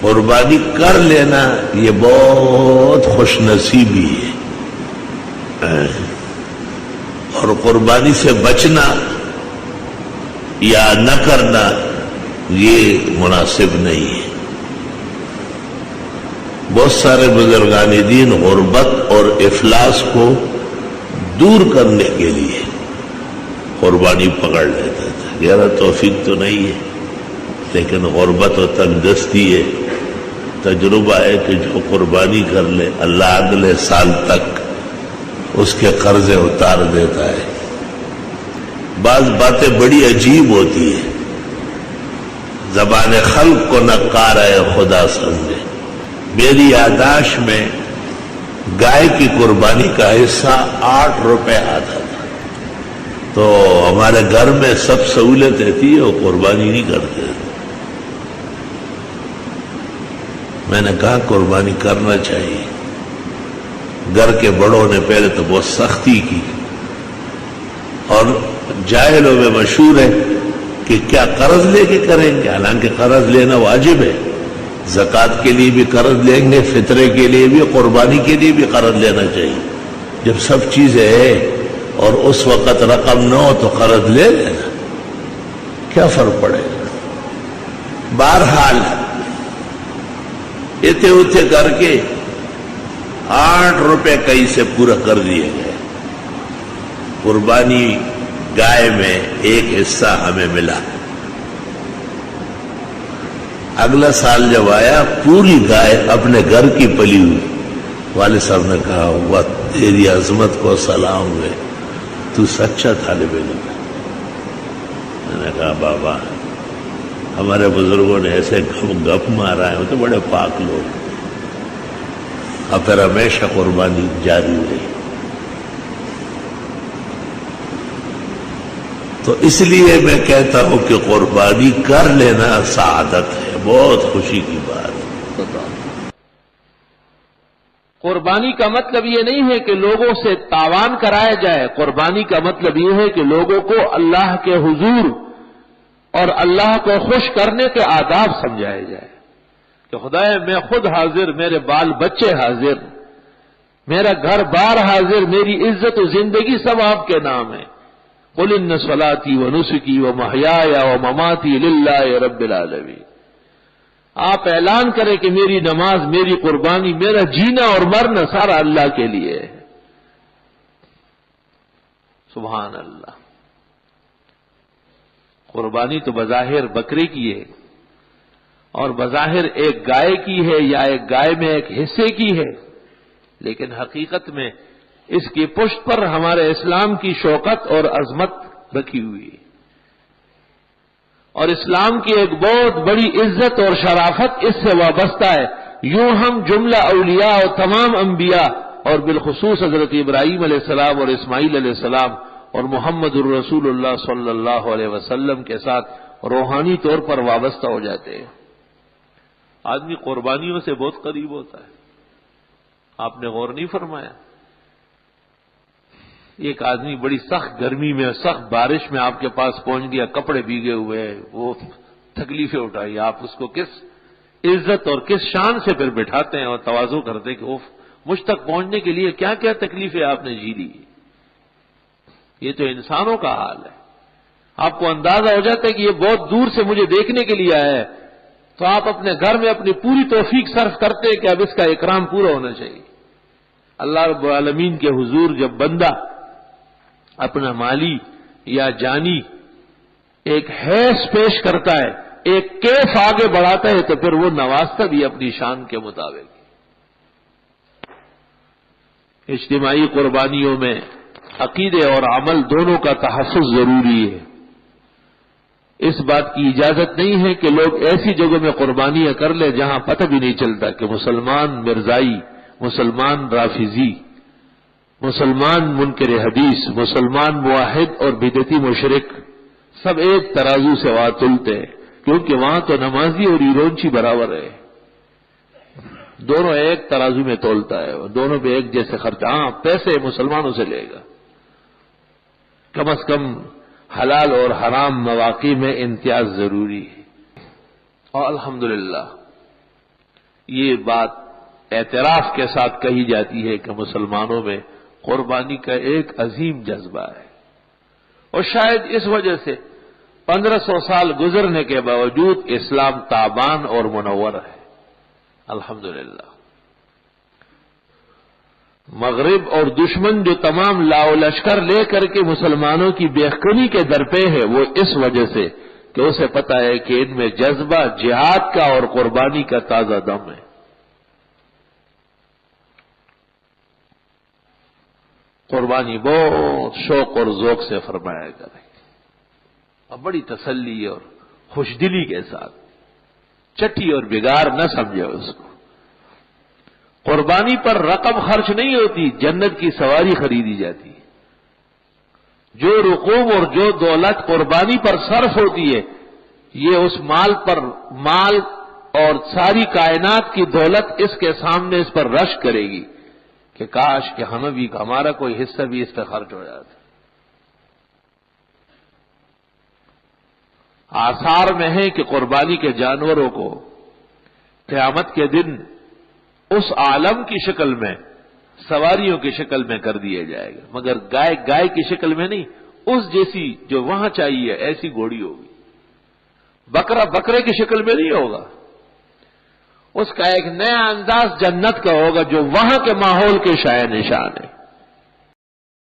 قربانی کر لینا یہ بہت خوش نصیبی ہے، اور قربانی سے بچنا یا نہ کرنا یہ مناسب نہیں ہے۔ بہت سارے بزرگان دین غربت اور افلاس کو دور کرنے کے لیے قربانی پکڑ لیتا تھا۔ یار توفیق تو نہیں ہے، لیکن غربت و تنگدستی ہے۔ تجربہ ہے کہ جو قربانی کر لے اللہ اگلے سال تک اس کے قرضے اتار دیتا ہے۔ بعض باتیں بڑی عجیب ہوتی ہیں، زبان خلق کو نقار ہے خدا سمجھے۔ میری یادداشت میں گائے کی قربانی کا حصہ 8 روپے آتا تھا، تو ہمارے گھر میں سب سہولتیں تھی، وہ قربانی نہیں کرتے۔ میں نے کہا قربانی کرنا چاہیے۔ گھر کے بڑوں نے پہلے تو بہت سختی کی، اور جاہلوں میں مشہور ہے کہ کیا قرض لے کے کریں گے، حالانکہ قرض لینا واجب ہے۔ زکوٰۃ کے لیے بھی قرض لیں گے، فطرے کے لیے بھی، قربانی کے لیے بھی قرض لینا چاہیے۔ جب سب چیزیں ہیں اور اس وقت رقم نہ ہو تو قرض لے لینا، کیا فرق پڑے گا۔ بہرحال اتنے اتنے کر کے 8 روپے کئی سے پورا کر دیے گئے۔ قربانی گائے میں ایک حصہ ہمیں ملا۔ اگلا سال جب آیا پوری گائے اپنے گھر کی پلی ہوئی۔ والد صاحب نے کہا وہ تیری عظمت کو سلام ہوئے، تو سچا طالب علم ہے۔ میں نے کہا بابا ہمارے بزرگوں نے ایسے گپ مارا ہے، وہ تو بڑے پاک لوگ۔ اور پھر ہمیشہ قربانی جاری رہی۔ تو اس لیے میں کہتا ہوں کہ قربانی کر لینا سعادت ہے، بہت خوشی کی بات۔ قربانی کا مطلب یہ نہیں ہے کہ لوگوں سے تاوان کرایا جائے، قربانی کا مطلب یہ ہے کہ لوگوں کو اللہ کے حضور اور اللہ کو خوش کرنے کے آداب سمجھائے جائے کہ خدایا میں خود حاضر، میرے بال بچے حاضر، میرا گھر بار حاضر، میری عزت و زندگی سب آپ کے نام ہے۔ قل ان صلاتی و نسکی و محیای و مماتی للہ رب العالمین۔ آپ اعلان کریں کہ میری نماز، میری قربانی، میرا جینا اور مرنا سارا اللہ کے لیے ہے۔ سبحان اللہ۔ قربانی تو بظاہر بکرے کی ہے، اور بظاہر ایک گائے کی ہے یا ایک گائے میں ایک حصے کی ہے، لیکن حقیقت میں اس کی پشت پر ہمارے اسلام کی شوکت اور عظمت رکھی ہوئی ہے، اور اسلام کی ایک بہت بڑی عزت اور شرافت اس سے وابستہ ہے۔ یوں ہم جملہ اولیاء اور تمام انبیاء اور بالخصوص حضرت ابراہیم علیہ السلام اور اسماعیل علیہ السلام اور محمد الرسول اللہ صلی اللہ علیہ وسلم کے ساتھ روحانی طور پر وابستہ ہو جاتے ہیں۔ آدمی قربانیوں سے بہت قریب ہوتا ہے۔ آپ نے غور نہیں فرمایا؟ ایک آدمی بڑی سخت گرمی میں، سخت بارش میں آپ کے پاس پہنچ گیا، کپڑے بھیگے ہوئے، وہ تکلیفیں اٹھائی، آپ اس کو کس عزت اور کس شان سے پھر بٹھاتے ہیں اور تواضع کرتے ہیں کہ اوف، مجھ تک پہنچنے کے لیے کیا کیا تکلیفیں آپ نے جھیلی۔ یہ تو انسانوں کا حال ہے۔ آپ کو اندازہ ہو جاتا ہے کہ یہ بہت دور سے مجھے دیکھنے کے لیے آیا ہے، تو آپ اپنے گھر میں اپنی پوری توفیق صرف کرتے ہیں کہ اب اس کا اکرام پورا ہونا چاہیے۔ اللہ رب العالمین کے حضور جب بندہ اپنا مالی یا جانی ایک حیث پیش کرتا ہے، ایک کیف آگے بڑھاتا ہے، تو پھر وہ نوازتا بھی اپنی شان کے مطابق۔ اجتماعی قربانیوں میں عقیدے اور عمل دونوں کا تحفظ ضروری ہے۔ اس بات کی اجازت نہیں ہے کہ لوگ ایسی جگہ میں قربانیاں کر لیں جہاں پتہ بھی نہیں چلتا کہ مسلمان مرزائی، مسلمان رافضی، مسلمان منکر حدیث، مسلمان موحد اور بدعتی مشرک سب ایک ترازو سے وہاں تلتے ہیں، کیونکہ وہاں تو نمازی اور ایرونچی برابر ہے، دونوں ایک ترازو میں تولتا ہے، دونوں پہ ایک جیسے خرچ۔ ہاں پیسے مسلمانوں سے لے گا، کم از کم حلال اور حرام مواقع میں امتیاز ضروری ہے۔ اور الحمدللہ یہ بات اعتراف کے ساتھ کہی جاتی ہے کہ مسلمانوں میں قربانی کا ایک عظیم جذبہ ہے، اور شاید اس وجہ سے 1500 سال گزرنے کے باوجود اسلام تابان اور منور ہے، الحمدللہ۔ مغرب اور دشمن جو تمام لاؤ لشکر لے کر کے مسلمانوں کی بےخبری کے درپے ہے، وہ اس وجہ سے کہ اسے پتا ہے کہ ان میں جذبہ جہاد کا اور قربانی کا تازہ دم ہے۔ قربانی بہت شوق اور ذوق سے فرمایا کرے، اور بڑی تسلی اور خوش دلی کے ساتھ، چٹھی اور بگاڑ نہ سمجھے اس کو۔ قربانی پر رقم خرچ نہیں ہوتی، جنت کی سواری خریدی جاتی ہے۔ جو رقوم اور جو دولت قربانی پر صرف ہوتی ہے، یہ اس مال پر مال اور ساری کائنات کی دولت اس کے سامنے اس پر رشک کرے گی کہ کاش کہ ہمیں بھی ہمارا کوئی حصہ بھی اس پہ خرچ ہو جاتا۔ آثار میں ہے کہ قربانی کے جانوروں کو قیامت کے دن اس عالم کی شکل میں سواریوں کی شکل میں کر دیا جائے گا، مگر گائے کی شکل میں نہیں، اس جیسی جو وہاں چاہیے ایسی گھوڑی ہوگی۔ بکرا بکرے کی شکل میں نہیں ہوگا، اس کا ایک نیا انداز جنت کا ہوگا جو وہاں کے ماحول کے شائع نشان ہے۔